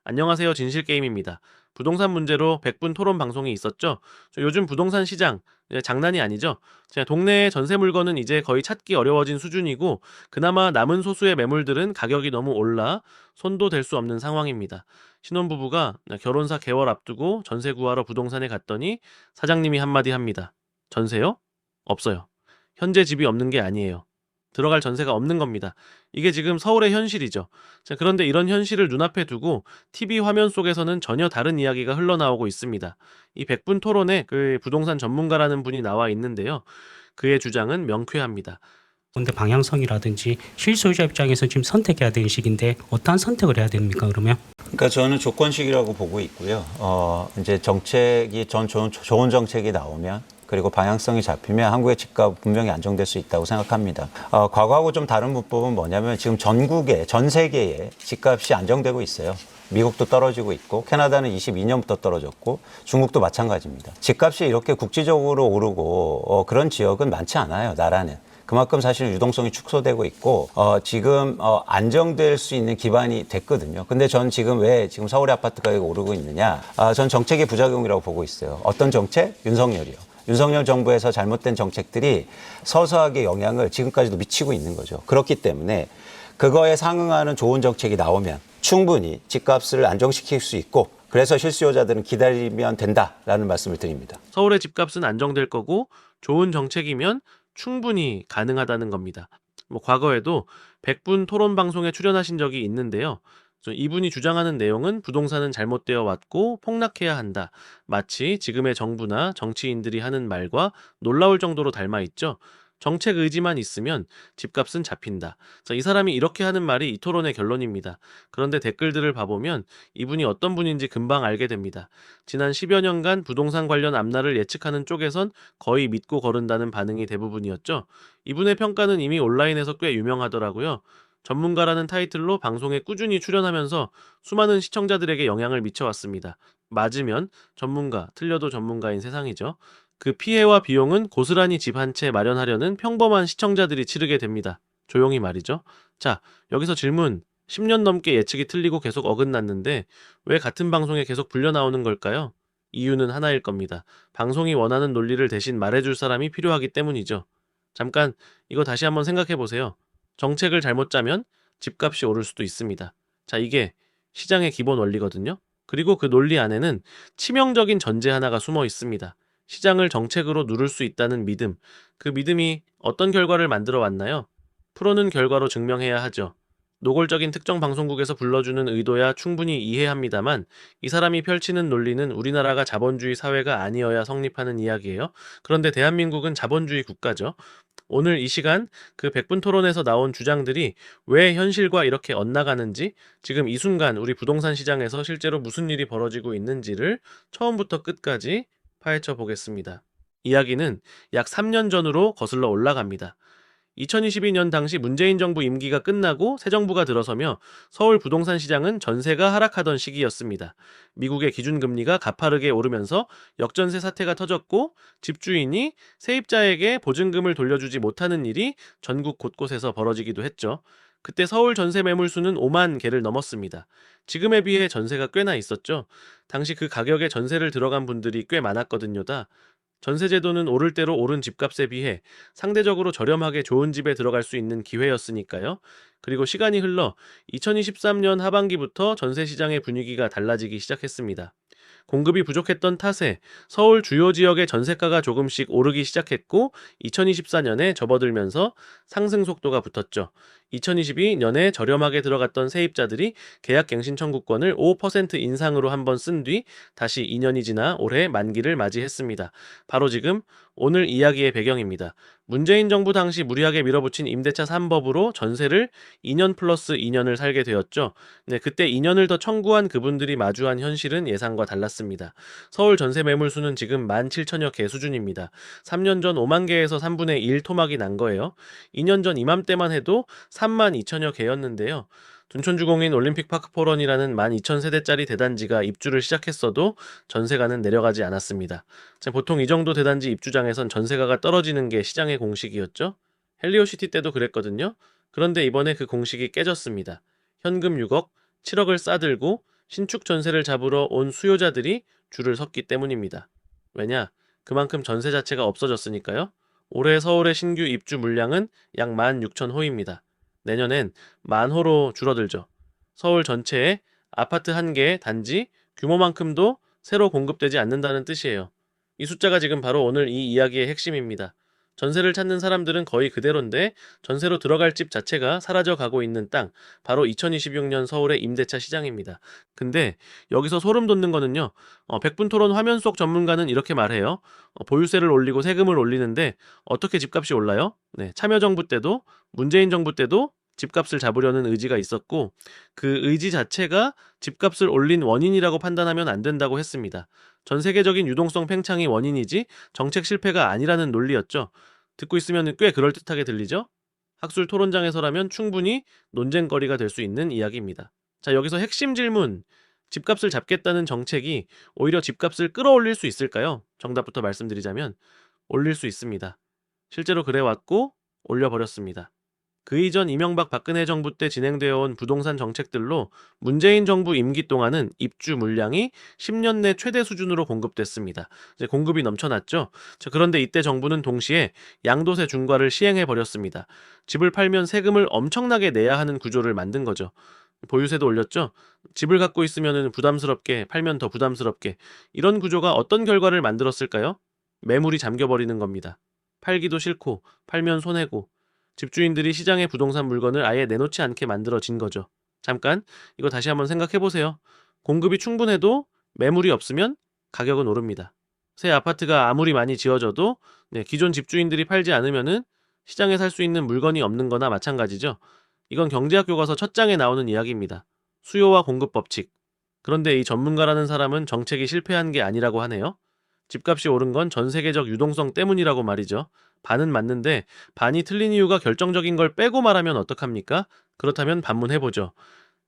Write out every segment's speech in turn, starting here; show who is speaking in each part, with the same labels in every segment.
Speaker 1: 안녕하세요. 진실게임입니다. 부동산 문제로 100분 토론 방송이 있었죠? 요즘 부동산 시장 장난이 아니죠? 제 동네의 전세 물건은 이제 거의 찾기 어려워진 수준이고 그나마 남은 소수의 매물들은 가격이 너무 올라 손도 댈 수 없는 상황입니다. 신혼부부가 결혼사 개월 앞두고 전세 구하러 부동산에 갔더니 사장님이 한마디 합니다. 전세요? 없어요. 현재 집이 없는 게 아니에요. 들어갈 전세가 없는 겁니다. 이게 지금 서울의 현실이죠. 자, 그런데 이런 현실을 눈앞에 두고 TV 화면 속에서는 전혀 다른 이야기가 흘러나오고 있습니다. 이 100분 토론에 그 부동산 전문가라는 분이 나와 있는데요. 그의 주장은 명쾌합니다.
Speaker 2: 근데 방향성이라든지 실소유자 입장에서 지금 선택해야 되는 시기인데 어떠한 선택을 해야 됩니까, 그러면?
Speaker 3: 그러니까 저는 조건식이라고 보고 있고요. 이제 정책이 좋은 정책이 나오면 그리고 방향성이 잡히면 한국의 집값 분명히 안정될 수 있다고 생각합니다. 과거하고 좀 다른 문법은 뭐냐면 지금 전 세계에 집값이 안정되고 있어요. 미국도 떨어지고 있고 캐나다는 22년부터 떨어졌고 중국도 마찬가지입니다. 집값이 이렇게 국지적으로 오르고 그런 지역은 많지 않아요, 나라는. 그만큼 사실 유동성이 축소되고 있고 지금 안정될 수 있는 기반이 됐거든요. 근데 전 지금 왜 지금 서울의 아파트 가격이 오르고 있느냐? 전 정책의 부작용이라고 보고 있어요. 어떤 정책? 윤석열이요. 윤석열 정부에서 잘못된 정책들이 서서하게 영향을 지금까지도 미치고 있는 거죠. 그렇기 때문에 그거에 상응하는 좋은 정책이 나오면 충분히 집값을 안정시킬 수 있고 그래서 실수요자들은 기다리면 된다라는 말씀을 드립니다.
Speaker 1: 서울의 집값은 안정될 거고 좋은 정책이면 충분히 가능하다는 겁니다. 과거에도 100분 토론 방송에 출연하신 적이 있는데요. 이분이 주장하는 내용은 부동산은 잘못되어 왔고 폭락해야 한다. 마치 지금의 정부나 정치인들이 하는 말과 놀라울 정도로 닮아 있죠. 정책 의지만 있으면 집값은 잡힌다. 이 사람이 이렇게 하는 말이 이 토론의 결론입니다. 그런데 댓글들을 봐보면 이분이 어떤 분인지 금방 알게 됩니다. 지난 10여 년간 부동산 관련 앞날을 예측하는 쪽에선 거의 믿고 거른다는 반응이 대부분이었죠. 이분의 평가는 이미 온라인에서 꽤 유명하더라고요. 전문가라는 타이틀로 방송에 꾸준히 출연하면서 수많은 시청자들에게 영향을 미쳐왔습니다. 맞으면 전문가, 틀려도 전문가인 세상이죠. 그 피해와 비용은 고스란히 집 한 채 마련하려는 평범한 시청자들이 치르게 됩니다. 조용히 말이죠. 자, 여기서 질문. 10년 넘게 예측이 틀리고 계속 어긋났는데 왜 같은 방송에 계속 불려 나오는 걸까요? 이유는 하나일 겁니다. 방송이 원하는 논리를 대신 말해줄 사람이 필요하기 때문이죠. 잠깐 이거 다시 한번 생각해 보세요. 정책을 잘못 짜면 집값이 오를 수도 있습니다. 자, 이게 시장의 기본 원리거든요. 그리고 그 논리 안에는 치명적인 전제 하나가 숨어 있습니다. 시장을 정책으로 누를 수 있다는 믿음. 그 믿음이 어떤 결과를 만들어 왔나요? 프로는 결과로 증명해야 하죠. 노골적인 특정 방송국에서 불러주는 의도야 충분히 이해합니다만 이 사람이 펼치는 논리는 우리나라가 자본주의 사회가 아니어야 성립하는 이야기예요. 그런데 대한민국은 자본주의 국가죠. 오늘 이 시간 그 100분 토론에서 나온 주장들이 왜 현실과 이렇게 엇나가는지, 지금 이 순간 우리 부동산 시장에서 실제로 무슨 일이 벌어지고 있는지를 처음부터 끝까지 파헤쳐 보겠습니다. 이야기는 약 3년 전으로 거슬러 올라갑니다. 2022년 당시 문재인 정부 임기가 끝나고 새 정부가 들어서며 서울 부동산 시장은 전세가 하락하던 시기였습니다. 미국의 기준금리가 가파르게 오르면서 역전세 사태가 터졌고 집주인이 세입자에게 보증금을 돌려주지 못하는 일이 전국 곳곳에서 벌어지기도 했죠. 그때 서울 전세 매물 수는 5만 개를 넘었습니다. 지금에 비해 전세가 꽤나 있었죠. 당시 그 가격에 전세를 들어간 분들이 꽤 많았거든요다. 전세제도는 오를 대로 오른 집값에 비해 상대적으로 저렴하게 좋은 집에 들어갈 수 있는 기회였으니까요. 그리고 시간이 흘러 2023년 하반기부터 전세 시장의 분위기가 달라지기 시작했습니다. 공급이 부족했던 탓에 서울 주요 지역의 전세가가 조금씩 오르기 시작했고 2024년에 접어들면서 상승 속도가 붙었죠. 2022년에 저렴하게 들어갔던 세입자들이 계약갱신 청구권을 5% 인상으로 한번 쓴 뒤 다시 2년이 지나 올해 만기를 맞이했습니다. 바로 지금 오늘 이야기의 배경입니다. 문재인 정부 당시 무리하게 밀어붙인 임대차 3법으로 전세를 2년 플러스 2년을 살게 되었죠. 네, 그때 2년을 더 청구한 그분들이 마주한 현실은 예상과 달랐습니다. 서울 전세 매물 수는 지금 17,000여 개 수준입니다. 3년 전 5만 개에서 3분의 1 토막이 난 거예요. 2년 전 이맘때만 해도 32,000여 개였는데요. 둔촌주공인 올림픽파크포런이라는 12,000세대짜리 대단지가 입주를 시작했어도 전세가는 내려가지 않았습니다. 보통 이 정도 대단지 입주장에선 전세가가 떨어지는 게 시장의 공식이었죠. 헬리오시티 때도 그랬거든요. 그런데 이번에 그 공식이 깨졌습니다. 현금 6억, 7억을 싸들고 신축 전세를 잡으러 온 수요자들이 줄을 섰기 때문입니다. 왜냐? 그만큼 전세 자체가 없어졌으니까요. 올해 서울의 신규 입주 물량은 약 16,000호입니다. 내년엔 10,000호로 줄어들죠. 서울 전체에 아파트 한 개의 단지 규모만큼도 새로 공급되지 않는다는 뜻이에요. 이 숫자가 지금 바로 오늘 이 이야기의 핵심입니다. 전세를 찾는 사람들은 거의 그대로인데 전세로 들어갈 집 자체가 사라져 가고 있는 땅, 바로 2026년 서울의 임대차 시장입니다. 근데 여기서 소름 돋는 거는요. 백분 토론 화면 속 전문가는 이렇게 말해요. 보유세를 올리고 세금을 올리는데 어떻게 집값이 올라요? 네, 참여정부 때도 문재인 정부 때도 집값을 잡으려는 의지가 있었고 그 의지 자체가 집값을 올린 원인이라고 판단하면 안 된다고 했습니다. 전 세계적인 유동성 팽창이 원인이지 정책 실패가 아니라는 논리였죠. 듣고 있으면 꽤 그럴듯하게 들리죠? 학술 토론장에서라면 충분히 논쟁거리가 될 수 있는 이야기입니다. 자, 여기서 핵심 질문. 집값을 잡겠다는 정책이 오히려 집값을 끌어올릴 수 있을까요? 정답부터 말씀드리자면 올릴 수 있습니다. 실제로 그래왔고 올려버렸습니다. 그 이전 이명박 박근혜 정부 때 진행되어 온 부동산 정책들로 문재인 정부 임기 동안은 입주 물량이 10년 내 최대 수준으로 공급됐습니다. 이제 공급이 넘쳐났죠. 자, 그런데 이때 정부는 동시에 양도세 중과를 시행해 버렸습니다. 집을 팔면 세금을 엄청나게 내야 하는 구조를 만든 거죠. 보유세도 올렸죠. 집을 갖고 있으면 부담스럽게, 팔면 더 부담스럽게. 이런 구조가 어떤 결과를 만들었을까요? 매물이 잠겨버리는 겁니다. 팔기도 싫고 팔면 손해고 집주인들이 시장에 부동산 물건을 아예 내놓지 않게 만들어진 거죠. 잠깐 이거 다시 한번 생각해 보세요. 공급이 충분해도 매물이 없으면 가격은 오릅니다. 새 아파트가 아무리 많이 지어져도 기존 집주인들이 팔지 않으면은 시장에 살 수 있는 물건이 없는 거나 마찬가지죠. 이건 경제학 교과서 첫 장에 나오는 이야기입니다. 수요와 공급 법칙. 그런데 이 전문가라는 사람은 정책이 실패한 게 아니라고 하네요. 집값이 오른 건 전 세계적 유동성 때문이라고 말이죠. 반은 맞는데 반이 틀린 이유가 결정적인 걸 빼고 말하면 어떡합니까? 그렇다면 반문해보죠.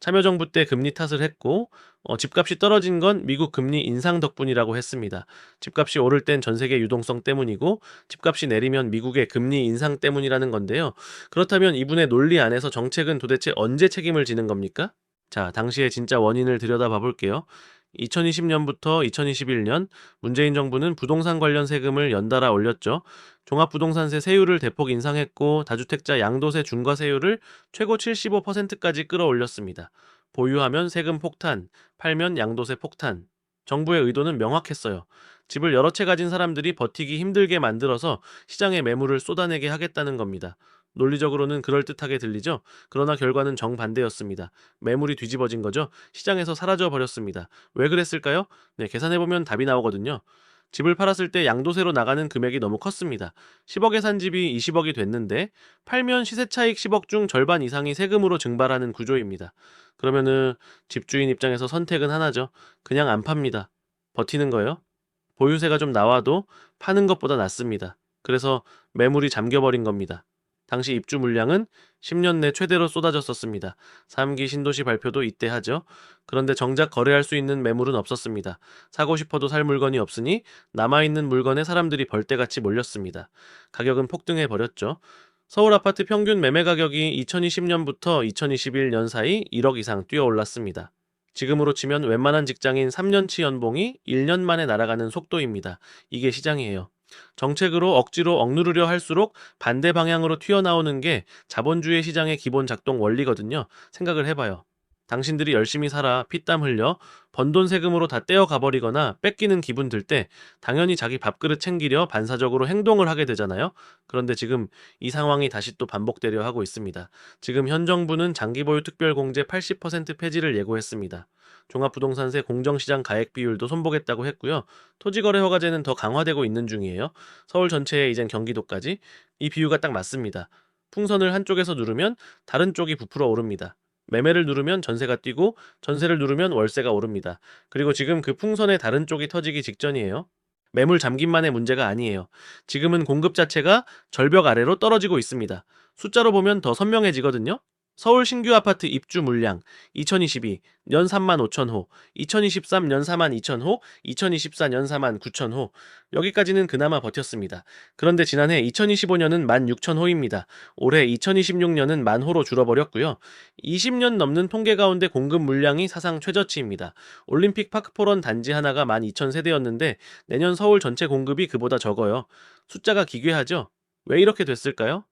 Speaker 1: 참여정부 때 금리 탓을 했고 집값이 떨어진 건 미국 금리 인상 덕분이라고 했습니다. 집값이 오를 땐 전 세계 유동성 때문이고 집값이 내리면 미국의 금리 인상 때문이라는 건데요. 그렇다면 이분의 논리 안에서 정책은 도대체 언제 책임을 지는 겁니까? 자, 당시의 진짜 원인을 들여다봐 볼게요. 2020년부터 2021년 문재인 정부는 부동산 관련 세금을 연달아 올렸죠. 종합부동산세 세율을 대폭 인상했고 다주택자 양도세 중과세율을 최고 75%까지 끌어올렸습니다. 보유하면 세금 폭탄, 팔면 양도세 폭탄. 정부의 의도는 명확했어요. 집을 여러 채 가진 사람들이 버티기 힘들게 만들어서 시장에 매물을 쏟아내게 하겠다는 겁니다. 논리적으로는 그럴듯하게 들리죠? 그러나 결과는 정반대였습니다. 매물이 뒤집어진 거죠. 시장에서 사라져 버렸습니다. 왜 그랬을까요? 계산해보면 답이 나오거든요. 집을 팔았을 때 양도세로 나가는 금액이 너무 컸습니다. 10억에 산 집이 20억이 됐는데 팔면 시세 차익 10억 중 절반 이상이 세금으로 증발하는 구조입니다. 그러면은 집주인 입장에서 선택은 하나죠. 그냥 안 팝니다. 버티는 거예요. 보유세가 좀 나와도 파는 것보다 낫습니다. 그래서 매물이 잠겨버린 겁니다. 당시 입주 물량은 10년 내 최대로 쏟아졌었습니다. 3기 신도시 발표도 이때 하죠. 그런데 정작 거래할 수 있는 매물은 없었습니다. 사고 싶어도 살 물건이 없으니 남아있는 물건에 사람들이 벌떼같이 몰렸습니다. 가격은 폭등해 버렸죠. 서울 아파트 평균 매매 가격이 2020년부터 2021년 사이 1억 이상 뛰어 올랐습니다. 지금으로 치면 웬만한 직장인 3년치 연봉이 1년 만에 날아가는 속도입니다. 이게 시장이에요. 정책으로 억지로 억누르려 할수록 반대 방향으로 튀어나오는 게 자본주의 시장의 기본 작동 원리거든요. 생각을 해봐요. 당신들이 열심히 살아 피땀 흘려 번 돈 세금으로 다 떼어 가버리거나 뺏기는 기분 들 때 당연히 자기 밥그릇 챙기려 반사적으로 행동을 하게 되잖아요. 그런데 지금 이 상황이 다시 또 반복되려 하고 있습니다. 지금 현 정부는 장기보유 특별공제 80% 폐지를 예고했습니다. 종합부동산세 공정시장 가액 비율도 손보겠다고 했고요. 토지거래 허가제는 더 강화되고 있는 중이에요. 서울 전체에 이젠 경기도까지 이 비유가 딱 맞습니다. 풍선을 한쪽에서 누르면 다른 쪽이 부풀어 오릅니다. 매매를 누르면 전세가 뛰고 전세를 누르면 월세가 오릅니다. 그리고 지금 그 풍선의 다른 쪽이 터지기 직전이에요. 매물 잠김만의 문제가 아니에요. 지금은 공급 자체가 절벽 아래로 떨어지고 있습니다. 숫자로 보면 더 선명해지거든요. 서울 신규 아파트 입주 물량 2022 연 3만 5천 호, 2023 연 4만 2천 호, 2024 연 4만 9천 호. 여기까지는 그나마 버텼습니다. 그런데 지난해 2025년은 1만 6천 호입니다. 올해 2026년은 1만 호로 줄어버렸고요. 20년 넘는 통계 가운데 공급 물량이 사상 최저치입니다. 올림픽 파크포런 단지 하나가 12,000세대였는데 내년 서울 전체 공급이 그보다 적어요. 숫자가 기괴하죠? 왜 이렇게 됐을까요?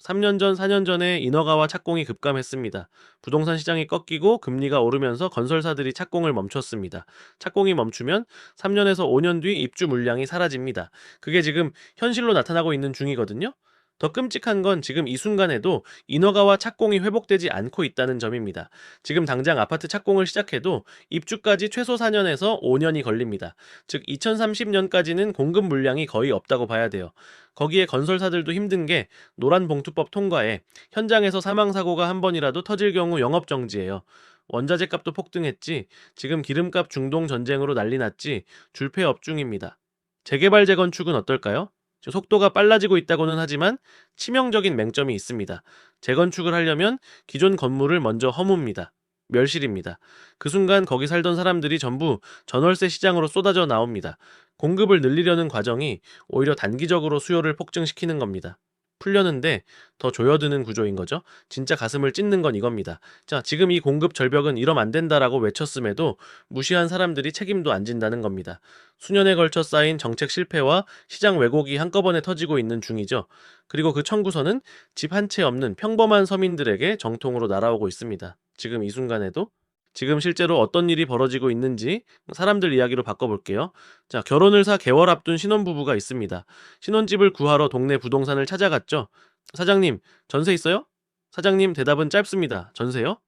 Speaker 1: 3년 전, 4년 전에 인허가와 착공이 급감했습니다. 부동산 시장이 꺾이고 금리가 오르면서 건설사들이 착공을 멈췄습니다. 착공이 멈추면 3년에서 5년 뒤 입주 물량이 사라집니다. 그게 지금 현실로 나타나고 있는 중이거든요. 더 끔찍한 건 지금 이 순간에도 인허가와 착공이 회복되지 않고 있다는 점입니다. 지금 당장 아파트 착공을 시작해도 입주까지 최소 4년에서 5년이 걸립니다. 즉 2030년까지는 공급 물량이 거의 없다고 봐야 돼요. 거기에 건설사들도 힘든 게 노란봉투법 통과에 현장에서 사망사고가 한 번이라도 터질 경우 영업정지예요. 원자재 값도 폭등했지, 지금 기름값 중동 전쟁으로 난리 났지, 줄폐업 중입니다. 재개발 재건축은 어떨까요? 속도가 빨라지고 있다고는 하지만 치명적인 맹점이 있습니다. 재건축을 하려면 기존 건물을 먼저 허뭅니다. 멸실입니다. 그 순간 거기 살던 사람들이 전부 전월세 시장으로 쏟아져 나옵니다. 공급을 늘리려는 과정이 오히려 단기적으로 수요를 폭증시키는 겁니다. 풀려는데 더 조여드는 구조인 거죠. 진짜 가슴을 찢는 건 이겁니다. 자, 지금 이 공급 절벽은 이러면 안 된다라고 외쳤음에도 무시한 사람들이 책임도 안 진다는 겁니다. 수년에 걸쳐 쌓인 정책 실패와 시장 왜곡이 한꺼번에 터지고 있는 중이죠. 그리고 그 청구서는 집 한 채 없는 평범한 서민들에게 정통으로 날아오고 있습니다. 지금 이 순간에도. 지금 실제로 어떤 일이 벌어지고 있는지 사람들 이야기로 바꿔볼게요. 자, 결혼을 4개월 앞둔 신혼부부가 있습니다. 신혼집을 구하러 동네 부동산을 찾아갔죠. 사장님, 전세 있어요? 사장님 대답은 짧습니다. 전세요?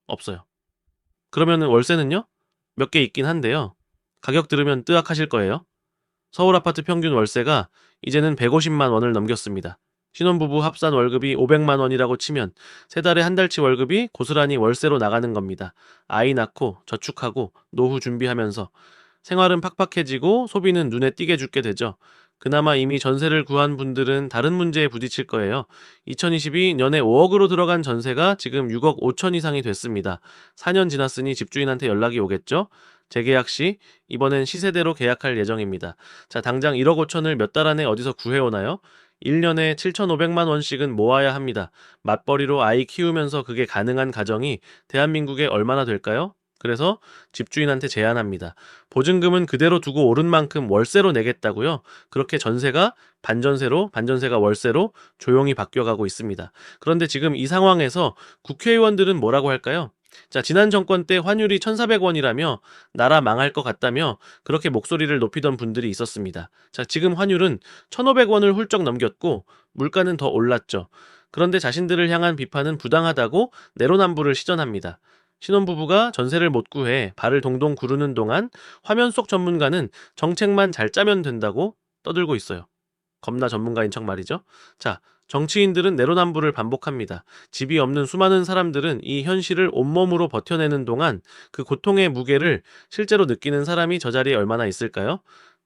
Speaker 1: 없어요. 그러면 월세는요? 몇 개 있긴 한데요. 가격 들으면 뜨악하실 거예요. 서울 아파트 평균 월세가 이제는 150만 원을 넘겼습니다. 신혼부부 합산 월급이 500만 원이라고 치면 세 달에 한 달치 월급이 고스란히 월세로 나가는 겁니다. 아이 낳고 저축하고 노후 준비하면서 생활은 팍팍해지고 소비는 눈에 띄게 죽게 되죠. 그나마 이미 전세를 구한 분들은 다른 문제에 부딪힐 거예요. 2022년에 5억으로 들어간 전세가 지금 6억 5천 이상이 됐습니다. 4년 지났으니 집주인한테 연락이 오겠죠? 재계약 시 이번엔 시세대로 계약할 예정입니다. 자, 당장 1억 5천을 몇 달 안에 어디서 구해오나요? 1년에 7,500만 원씩은 모아야 합니다. 맞벌이로 아이 키우면서 그게 가능한 가정이 대한민국에 얼마나 될까요? 그래서 집주인한테 제안합니다. 보증금은 그대로 두고 오른 만큼 월세로 내겠다고요. 그렇게 전세가 반전세로, 반전세가 월세로 조용히 바뀌어가고 있습니다. 그런데 지금 이 상황에서 국회의원들은 뭐라고 할까요? 자, 지난 정권 때 환율이 1,400원이라며 나라 망할 것 같다며 그렇게 목소리를 높이던 분들이 있었습니다. 자, 지금 환율은 1,500원을 훌쩍 넘겼고 물가는 더 올랐죠. 그런데 자신들을 향한 비판은 부당하다고 내로남불을 시전합니다. 신혼부부가 전세를 못 구해 발을 동동 구르는 동안 화면 속 전문가는 정책만 잘 짜면 된다고 떠들고 있어요. 겁나 전문가인 척 말이죠. 자, 정치인들은 내로남불을 반복합니다. 집이 없는 수많은 사람들은 이 현실을 온몸으로 버텨내는 동안 그 고통의 무게를 실제로 느끼는 사람이 저 자리에 얼마나 있을까요?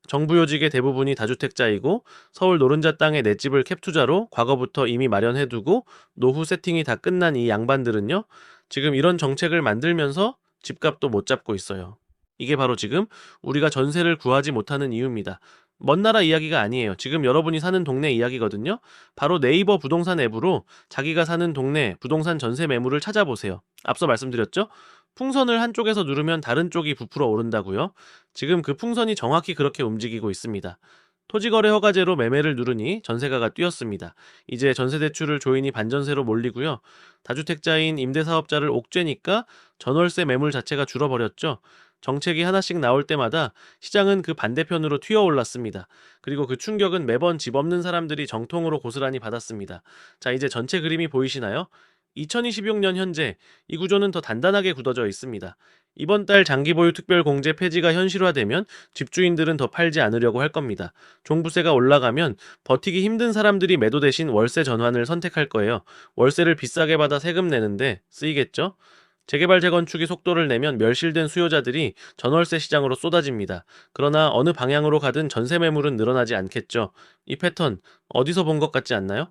Speaker 1: 정부 요직의 대부분이 다주택자이고 서울 노른자 땅에 내 집을 캡투자로 과거부터 이미 마련해두고 노후 세팅이 다 끝난 이 양반들은요. 지금 이런 정책을 만들면서 집값도 못 잡고 있어요. 이게 바로 지금 우리가 전세를 구하지 못하는 이유입니다. 먼 나라 이야기가 아니에요. 지금 여러분이 사는 동네 이야기거든요. 바로 네이버 부동산 앱으로 자기가 사는 동네 부동산 전세 매물을 찾아보세요. 앞서 말씀드렸죠? 풍선을 한쪽에서 누르면 다른 쪽이 부풀어 오른다고요. 지금 그 풍선이 정확히 그렇게 움직이고 있습니다. 토지거래 허가제로 매매를 누르니 전세가가 뛰었습니다. 이제 전세대출을 조인이 반전세로 몰리고요. 다주택자인 임대사업자를 옥죄니까 전월세 매물 자체가 줄어버렸죠. 정책이 하나씩 나올 때마다 시장은 그 반대편으로 튀어올랐습니다. 그리고 그 충격은 매번 집 없는 사람들이 정통으로 고스란히 받았습니다. 자, 이제 전체 그림이 보이시나요? 2026년 현재 이 구조는 더 단단하게 굳어져 있습니다. 이번 달 장기보유 특별공제 폐지가 현실화되면 집주인들은 더 팔지 않으려고 할 겁니다. 종부세가 올라가면 버티기 힘든 사람들이 매도 대신 월세 전환을 선택할 거예요. 월세를 비싸게 받아 세금 내는데 쓰이겠죠? 재개발 재건축이 속도를 내면 멸실된 수요자들이 전월세 시장으로 쏟아집니다. 그러나 어느 방향으로 가든 전세 매물은 늘어나지 않겠죠. 이 패턴 어디서 본 것 같지 않나요?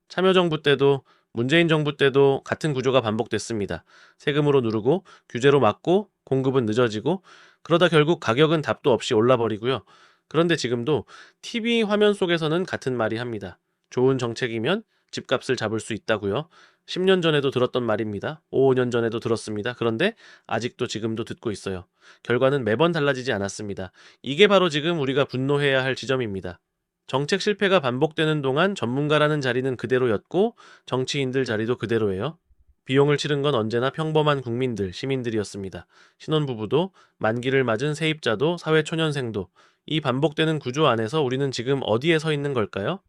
Speaker 1: 참여정부 때도 문재인 정부 때도 같은 구조가 반복됐습니다. 세금으로 누르고 규제로 막고 공급은 늦어지고 그러다 결국 가격은 답도 없이 올라버리고요. 그런데 지금도 TV 화면 속에서는 같은 말이 합니다. 좋은 정책이면 집값을 잡을 수 있다고요. 10년 전에도 들었던 말입니다. 5, 5년 전에도 들었습니다. 그런데 아직도 지금도 듣고 있어요. 결과는 매번 달라지지 않았습니다. 이게 바로 지금 우리가 분노해야 할 지점입니다. 정책 실패가 반복되는 동안 전문가라는 자리는 그대로였고 정치인들 자리도 그대로예요. 비용을 치른 건 언제나 평범한 국민들, 시민들이었습니다. 신혼부부도, 만기를 맞은 세입자도, 사회초년생도. 이 반복되는 구조 안에서 우리는 지금 어디에 서 있는 걸까요?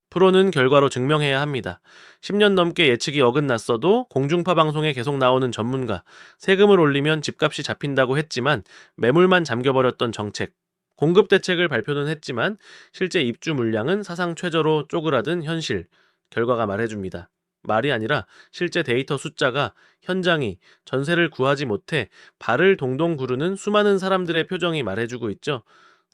Speaker 1: 프로는 결과로 증명해야 합니다. 10년 넘게 예측이 어긋났어도 공중파 방송에 계속 나오는 전문가, 세금을 올리면 집값이 잡힌다고 했지만 매물만 잠겨버렸던 정책, 공급 대책을 발표는 했지만 실제 입주 물량은 사상 최저로 쪼그라든 현실, 결과가 말해줍니다. 말이 아니라 실제 데이터 숫자가, 현장이, 전세를 구하지 못해 발을 동동 구르는 수많은 사람들의 표정이 말해주고 있죠.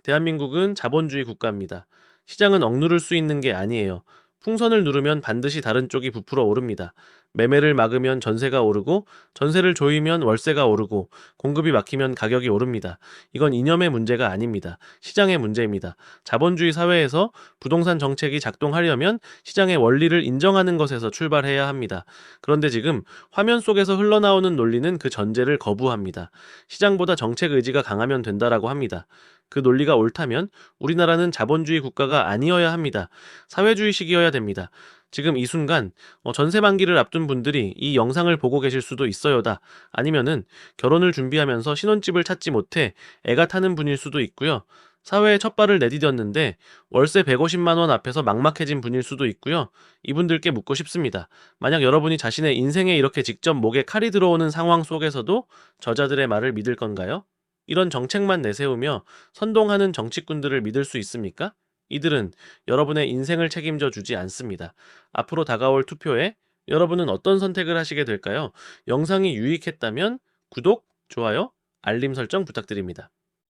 Speaker 1: 대한민국은 자본주의 국가입니다. 시장은 억누를 수 있는 게 아니에요. 풍선을 누르면 반드시 다른 쪽이 부풀어 오릅니다. 매매를 막으면 전세가 오르고, 전세를 조이면 월세가 오르고, 공급이 막히면 가격이 오릅니다. 이건 이념의 문제가 아닙니다. 시장의 문제입니다. 자본주의 사회에서 부동산 정책이 작동하려면 시장의 원리를 인정하는 것에서 출발해야 합니다. 그런데 지금 화면 속에서 흘러나오는 논리는 그 전제를 거부합니다. 시장보다 정책 의지가 강하면 된다라고 합니다. 그 논리가 옳다면 우리나라는 자본주의 국가가 아니어야 합니다. 사회주의식이어야 됩니다. 지금 이 순간 전세 만기를 앞둔 분들이 이 영상을 보고 계실 수도 있어요다. 아니면은 결혼을 준비하면서 신혼집을 찾지 못해 애가 타는 분일 수도 있고요. 사회에 첫 발을 내디뎠는데 월세 150만 원 앞에서 막막해진 분일 수도 있고요. 이분들께 묻고 싶습니다. 만약 여러분이 자신의 인생에 이렇게 직접 목에 칼이 들어오는 상황 속에서도 저자들의 말을 믿을 건가요? 이런 정책만 내세우며 선동하는 정치꾼들을 믿을 수 있습니까? 이들은 여러분의 인생을 책임져 주지 않습니다. 앞으로 다가올 투표에 여러분은 어떤 선택을 하시게 될까요? 영상이 유익했다면 구독, 좋아요, 알림 설정 부탁드립니다.